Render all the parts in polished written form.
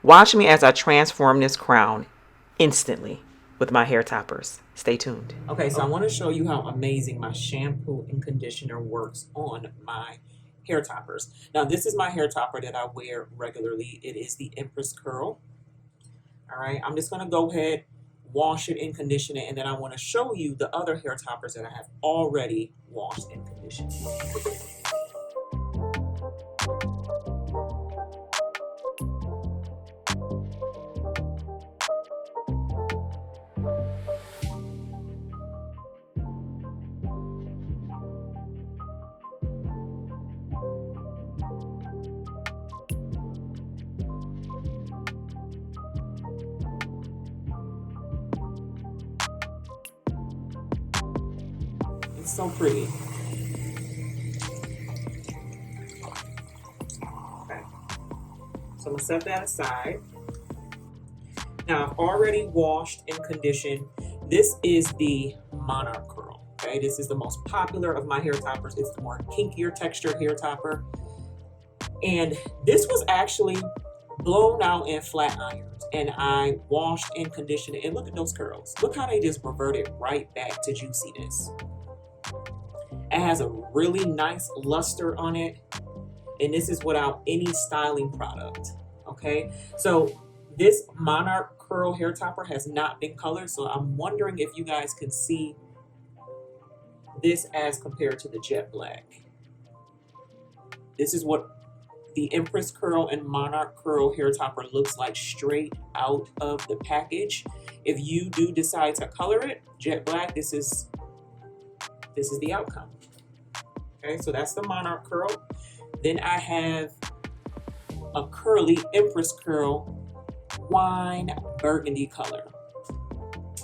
Watch me as I transform this crown instantly with my hair toppers. Stay tuned. Okay, so I want to show you how amazing my shampoo and conditioner works on my hair toppers. Now, this is my hair topper that I wear regularly. It is the Empress Curl. All right, I'm just going to go ahead, wash it and condition it, and then I want to show you the other hair toppers that I have already washed and conditioned. It's so pretty. Okay, so I'm gonna set that aside. Now I've already washed and conditioned. This is the Monarch Curl. Okay, this is the most popular of my hair toppers. It's the more kinkier textured hair topper. And this was actually blown out in flat irons, and I washed and conditioned it. And look at those curls. Look how they just reverted right back to juiciness. It has a really nice luster on it, and this is without any styling product. Okay, so this Monarch Curl hair topper has not been colored, so I'm wondering if you guys can see this as compared to the jet black. This is what the Empress Curl and Monarch Curl hair topper looks like straight out of the package. If you do decide to color it jet black, this is the outcome. Okay, so that's the Monarch Curl. Then I have a curly Empress Curl wine burgundy color.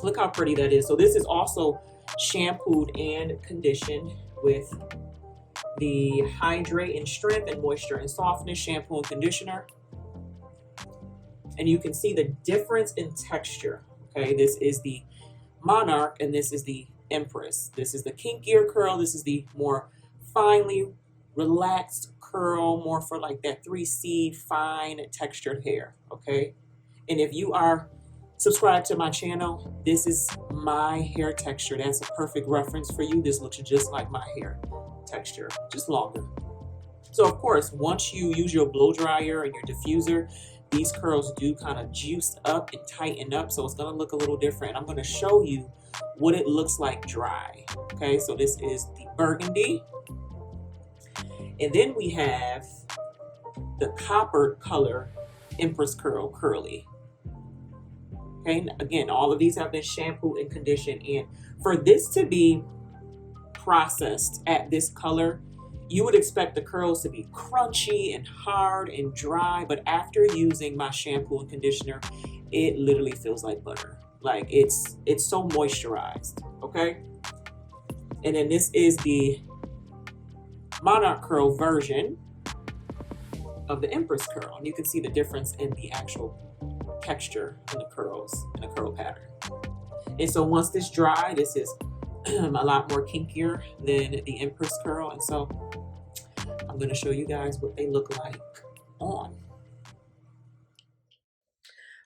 Look how pretty that is. So this is also shampooed and conditioned with the Hydrate and Strength and Moisture and Softness shampoo and conditioner. And you can see the difference in texture. Okay, this is the Monarch and this is the Empress. This is the kinkier curl. This is the more finely relaxed curl, more for like that 3C fine textured hair. Okay, and if you are subscribed to my channel, this is my hair texture. That's a perfect reference for you. This looks just like my hair texture, just longer. So of course, once you use your blow dryer and your diffuser, these curls do kind of juice up and tighten up, so it's going to look a little different. I'm going to show you what it looks like dry. Okay, so this is the burgundy, and then we have the copper color Empress Curl curly. Okay, again, all of these have been shampooed and conditioned, and for this to be processed at this color, you would expect the curls to be crunchy and hard and dry, but after using my shampoo and conditioner, it literally feels like butter. Like it's so moisturized. Okay, and then this is the Monarch Curl version of the Empress Curl, and you can see the difference in the actual texture in the curls and the curl pattern. And so once this dry, this is a lot more kinkier than the Empress Curl, and so I'm going to show you guys what they look like on.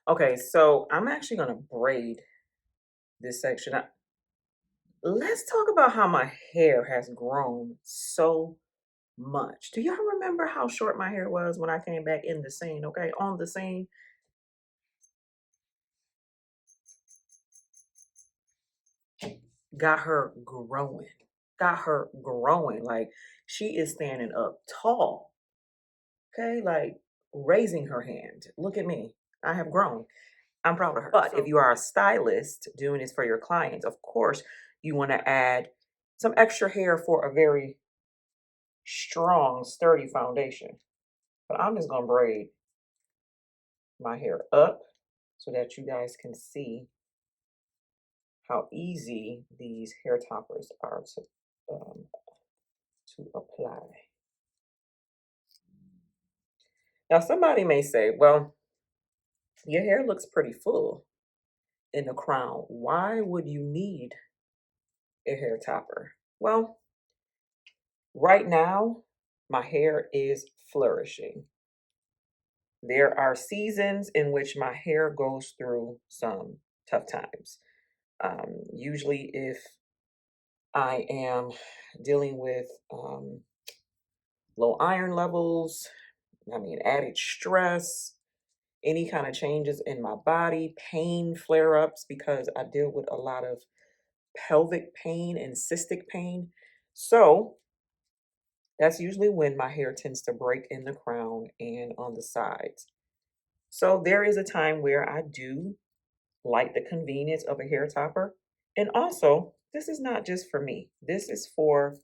Okay, so I'm actually going to braid this section. Let's talk about how my hair has grown so much. Do y'all remember how short my hair was when I came back in the scene? Okay, on the scene. Got her growing. Got her growing. Like she is standing up tall. Okay, like raising her hand. Look at me. I have grown. I'm proud of her. But if you are a stylist doing this for your clients, of course, you want to add some extra hair for a very strong, sturdy foundation. But I'm just going to braid my hair up so that you guys can see how easy these hair toppers are to apply. Now, somebody may say, well, your hair looks pretty full in the crown. Why would you need a hair topper? Well, right now, my hair is flourishing. There are seasons in which my hair goes through some tough times. Usually, if I am dealing with low iron levels, added stress, any kind of changes in my body, pain flare ups, because I deal with a lot of pelvic pain and cystic pain. So that's usually when my hair tends to break in the crown and on the sides. So there is a time where I do like the convenience of a hair topper. And also, this is not just for me. This is for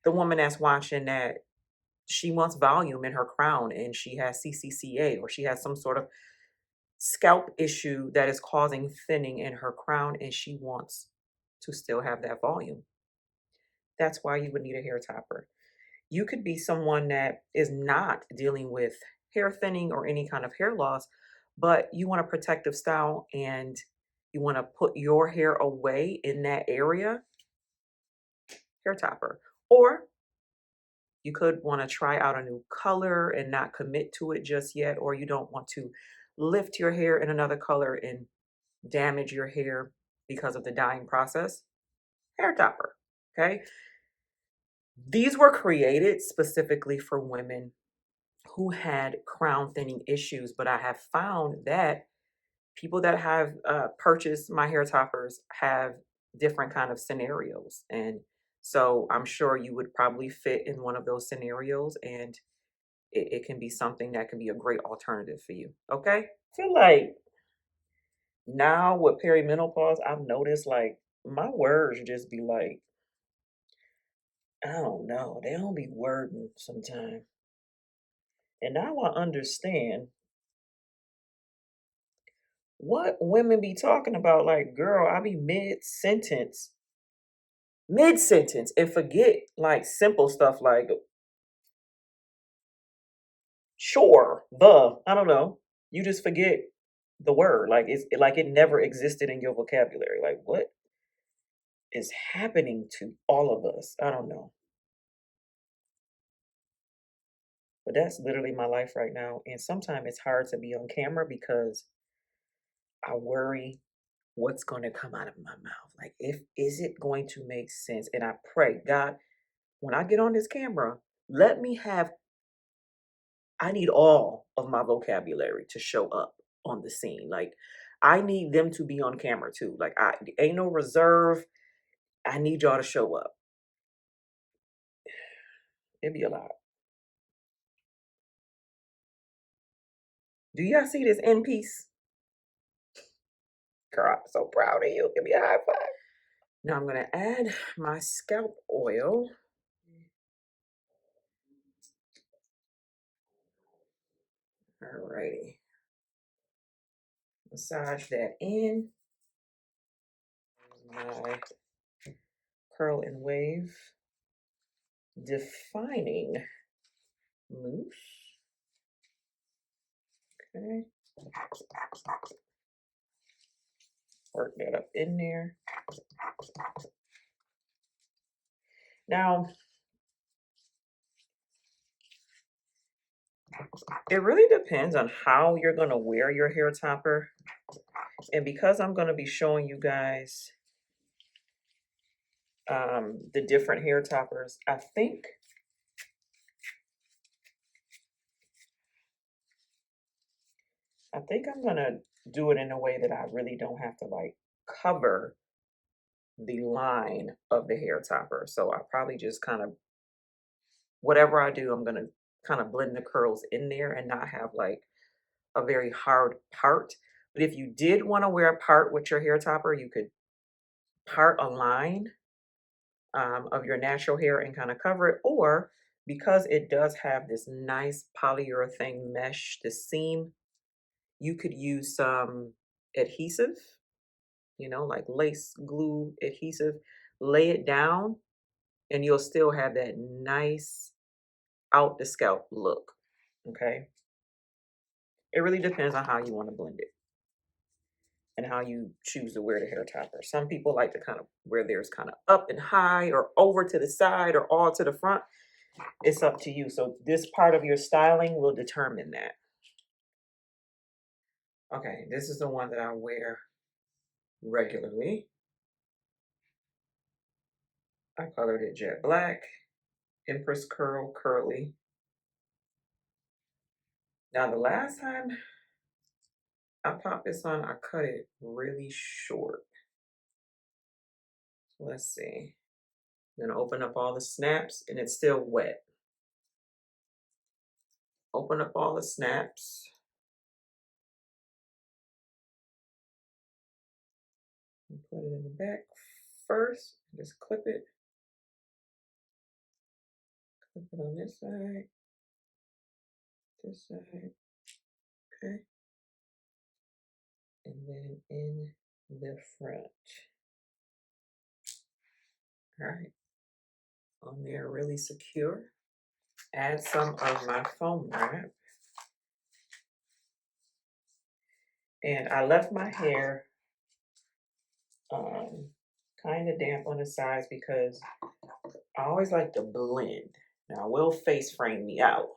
the woman that's watching that she wants volume in her crown and she has CCCA or she has some sort of scalp issue that is causing thinning in her crown and she wants to still have that volume. That's why you would need a hair topper. You could be someone that is not dealing with hair thinning or any kind of hair loss, but you want a protective style and you want to put your hair away in that area, hair topper. Or you could want to try out a new color and not commit to it just yet, or you don't want to lift your hair in another color and damage your hair because of the dyeing process. Hair topper, okay? These were created specifically for women who had crown thinning issues, but I have found that people that have purchased my hair toppers have different kind of scenarios. And so I'm sure you would probably fit in one of those scenarios and it can be something that can be a great alternative for you. Okay. I feel like now with perimenopause, I've noticed like my words just be like, I don't know, they don't be wording sometimes. And now I understand what women be talking about. Like, girl, I be mid sentence, and forget like simple stuff like sure, I don't know. You just forget the word. Like it's like it never existed in your vocabulary. Like, what is happening to all of us? I don't know. But that's literally my life right now. And sometimes it's hard to be on camera because I worry what's going to come out of my mouth. Like, if is it going to make sense? And I pray, God, when I get on this camera, let me have, I need all of my vocabulary to show up on the scene. Like, I need them to be on camera too. Like, I ain't no reserve. I need y'all to show up. It'd be a lot. Do y'all see this end piece? Girl, I'm so proud of you. Give me a high five. Now I'm going to add my scalp oil. Alrighty. Massage that in. My curl and wave defining mousse. Okay. Work that up in there. Now, it really depends on how you're going to wear your hair topper. And because I'm going to be showing you guys the different hair toppers, I think I'm going to do it in a way that I really don't have to like cover the line of the hair topper. So I probably just kind of, whatever I do, I'm going to kind of blend the curls in there and not have like a very hard part. But if you did want to wear a part with your hair topper, you could part a line of your natural hair and kind of cover it. Or because it does have this nice polyurethane mesh, the seam, you could use some adhesive, like lace glue adhesive, lay it down and you'll still have that nice out the scalp look. Okay. It really depends on how you want to blend it and how you choose to wear the hair topper. Some people like to kind of wear theirs kind of up and high or over to the side or all to the front. It's up to you. So this part of your styling will determine that. Okay, this is the one that I wear regularly. I colored it jet black, Empress Curl Curly. Now the last time I popped this on, I cut it really short. So let's see. I'm gonna open up all the snaps and it's still wet. Open up all the snaps. And put it in the back first. Just clip it. Clip it on this side. This side. Okay. And then in the front. All right. On there, really secure. Add some of my foam wrap. And I left my hair kind of damp on the sides because I always like to blend. Now, I will face frame me out,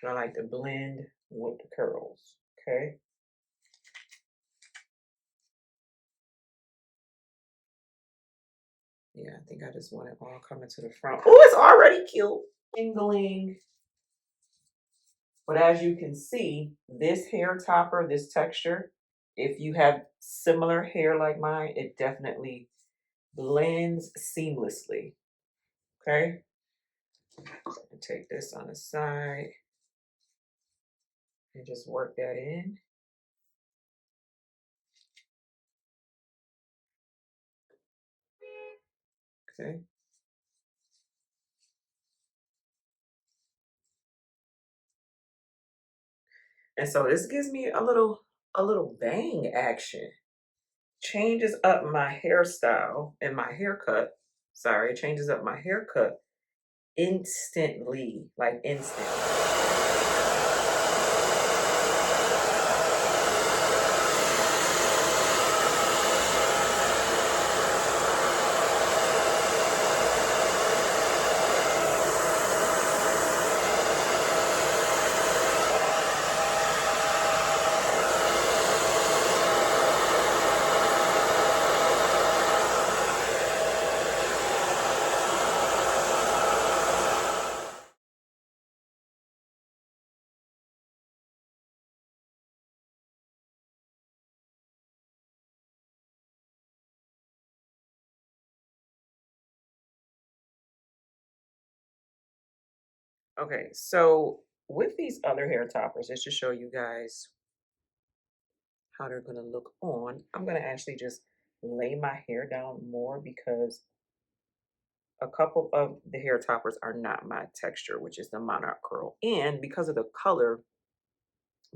but I like to blend with the curls, okay? Yeah, I think I just want it all coming to the front. Oh, it's already cute. Tingling. But as you can see, this hair topper, this texture, if you have similar hair like mine, it definitely blends seamlessly, okay? Take this on the side and just work that in. Okay. And so this gives me a little bang action. Changes up my hairstyle and my haircut. Sorry, it changes up my haircut instantly, like instantly. Okay, so with these other hair toppers, just to show you guys how they're gonna look on, I'm gonna actually just lay my hair down more because a couple of the hair toppers are not my texture, which is the monarch curl. And because of the color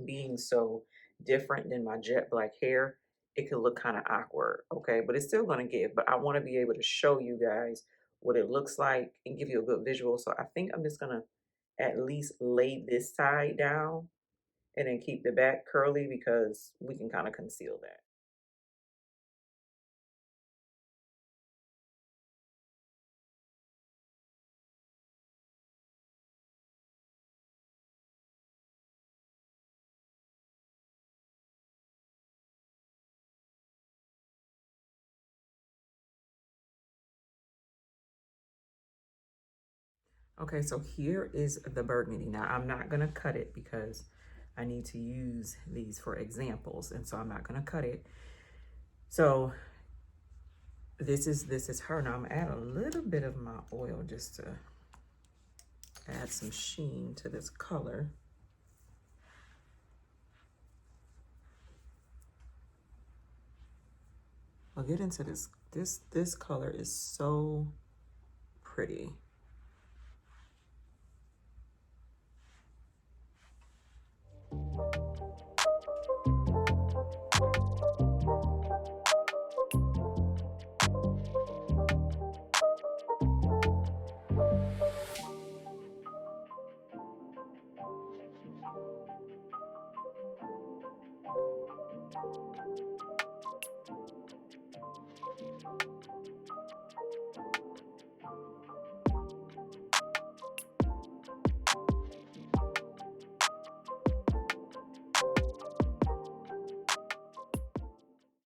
being so different than my jet black hair, it could look kind of awkward, okay? But it's still gonna give, but I wanna be able to show you guys what it looks like and give you a good visual. So I think I'm just gonna at least lay this side down and then keep the back curly because we can kind of conceal that. Okay, so here is the burgundy. Now I'm not gonna cut it because I need to use these for examples, and so I'm not gonna cut it. So this is her. Now I'm gonna add a little bit of my oil just to add some sheen to this color. I'll get into this. This color is so pretty.